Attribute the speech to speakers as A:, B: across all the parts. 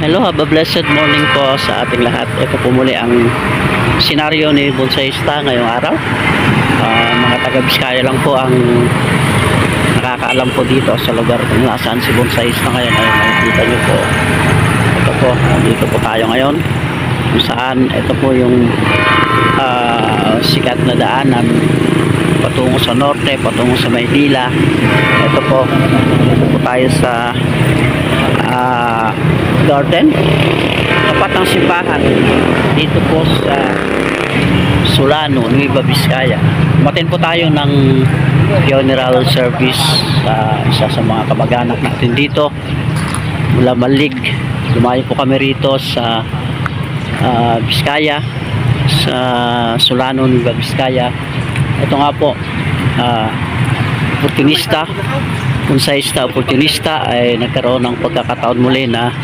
A: Hello, have a blessed morning po sa ating lahat. Ito po muli ang senaryo ni Bonsayista ngayong araw. Mga taga-Biskaya lang po ang nakakaalam po dito sa lugar kung nasaan si Bonsayista ngayon. Ayun, nakikita nyo po. Ito po, dito po tayo ngayon. Kung saan, ito po yung sikat na daanan patungo sa norte, patungo sa Maynila. Ito po tayo sa garden tapat ng simbahan dito po sa Solano, Nueva Vizcaya. Umatin po tayo ng funeral service sa isa sa mga kamag-anak natin dito mula Malig. Lumayo po kami rito sa Vizcaya, sa Solano, Nueva Vizcaya. Ito nga po, Bonsayista ay nagkaroon ng pagkakataon muli na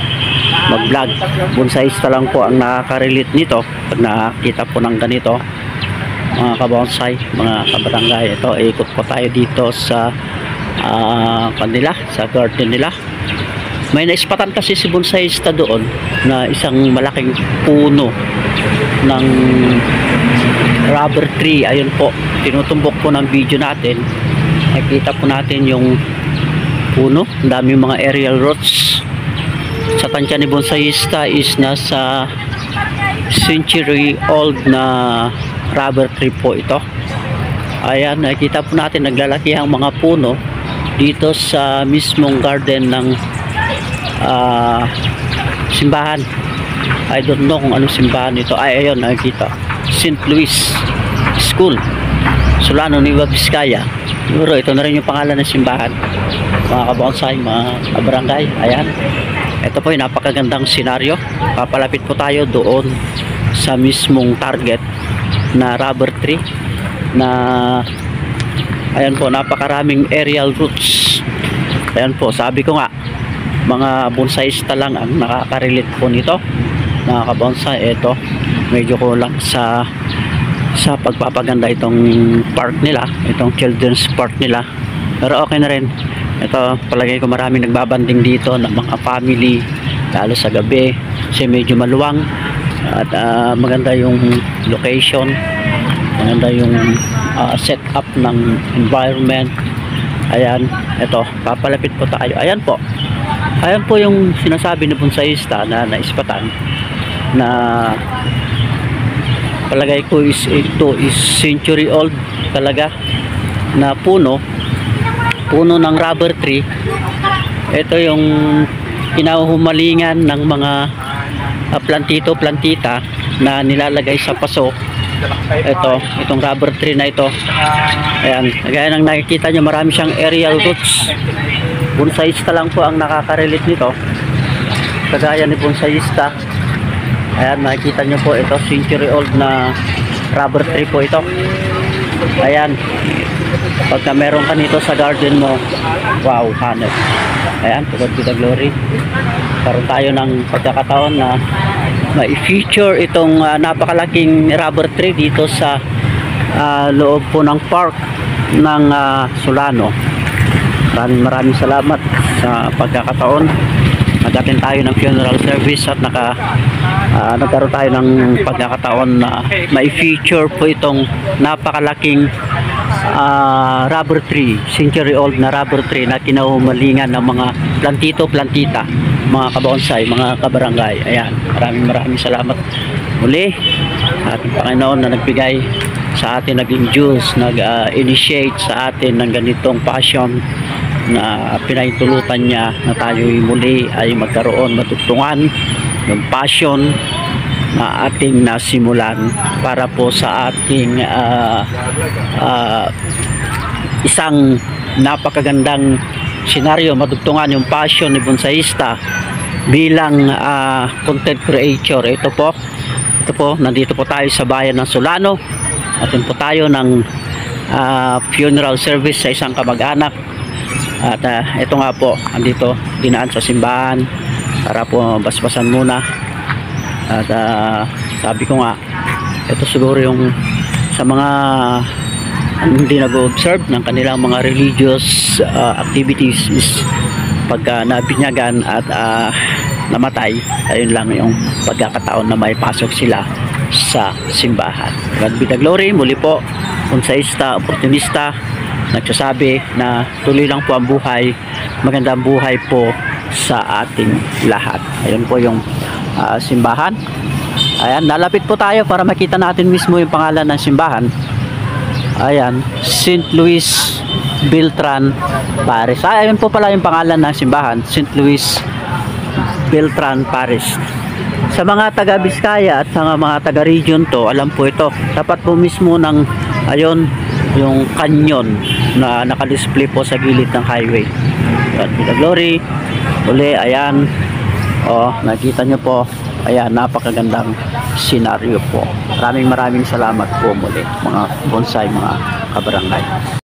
A: mag-vlog. Bonsayista lang po ang nakaka-relate nito pag nakakita po ng ganito, mga kabonsay, mga kabarangay. Ito, ikot po tayo dito sa kanila, sa garden nila. May naispatan kasi si Bonsayista doon na isang malaking puno ng rubber tree. Ayun po, tinutumbok po ng video natin. Nakita po natin yung puno, ang daming mga aerial roots. Sa tansya ni Bonsayista is nasa century old na rubber tree po ito. Ayan, nakita po natin naglalaki ang mga puno dito sa mismong garden ng simbahan. I don't know kung anong simbahan ito. Ay, ayun, nakikita, St. Louis School, Solano, Nueva Vizcaya. Siguro ito na rin yung pangalan ng simbahan, mga kabonsay, mga kabarangay. Ayan, ito po yung napakagandang senaryo. Papalapit po tayo doon sa mismong target na rubber tree na ayan po, napakaraming aerial roots. Ayan po, sabi ko nga, mga bonsayista lang ang nakaka-relate po nito, mga kabonsay. Ito, medyo kulang sa pagpapaganda itong park nila, itong children's park nila, pero okay na rin. Ito, palagay ko marami nagbabanding dito ng mga family, lalo sa gabi kasi medyo maluwang at maganda yung location, maganda yung setup ng environment. Ayan, ito, papalapit po tayo. Ayan po yung sinasabi ni Bonsayista na naispatan na palagay ko ito is century old talaga na puno ng rubber tree. Ito yung kinahumalingan ng mga plantita na nilalagay sa paso. Itong rubber tree na ito. Ayan, gaya ng nakikita nyo, marami siyang aerial roots. Bonsayista lang po ang nakaka-relate nito, kagaya ni Bonsayista. Ayan, makikita nyo po, ito century old na rubber tree po ito. Ayan, pagka meron ka nito sa garden mo, wow, hanap. Ayan, tugod to the glory. Karoon tayo ng pagkakataon na ma-feature itong napakalaking rubber tree dito sa loob po ng park ng Solano. Maraming salamat sa pagkakataon. Nag-attend tayo ng funeral service at nagkaroon tayo ng pagkakataon na mai-feature po itong napakalaking rubber tree, century old na rubber tree na kinahumalingan ng mga plantita, mga kabonsay, mga kabarangay. Ayan, maraming salamat muli sa ating Panginoon na nagbigay sa atin, nag-induce, nag-initiate sa atin ng ganitong passion na pinahintulutan niya na tayo'y muli ay magkaroon, matugtungan ng passion na ating nasimulan para po sa ating isang napakagandang senaryo, matugtungan yung passion ni Bonsayista bilang content creator. Ito po, nandito po tayo sa bayan ng Solano. Atin po tayo ng funeral service sa isang kamag-anak. At ito nga po, andito dinaan sa simbahan para po basbasan muna. At sabi ko nga, ito siguro yung sa mga hindi nag-observe ng kanilang mga religious activities is pagka nabinyagan at namatay. Ayun lang yung pagkakataon na may pasok sila sa simbahan. God be the glory. Muli po, konsehista, oportunista, nagsasabi na tuloy lang po ang buhay, magandang buhay po sa ating lahat. Ayun po yung simbahan. Ayan, nalapit po tayo para makita natin mismo yung pangalan ng simbahan. Ayan, St. Louis Beltran Parish. Ayun po pala yung pangalan ng simbahan, St. Louis Beltran Parish. Sa mga taga Biskaya at sa mga taga region to, alam po ito. Tapat po mismo ng ayun yung canyon na naka-display po sa gilid ng highway. God be the glory. Uli, ayan. Oh, nakita nyo po. Ayan, napakagandang senaryo po. Maraming salamat po muli mga bonsai, mga kabarangay.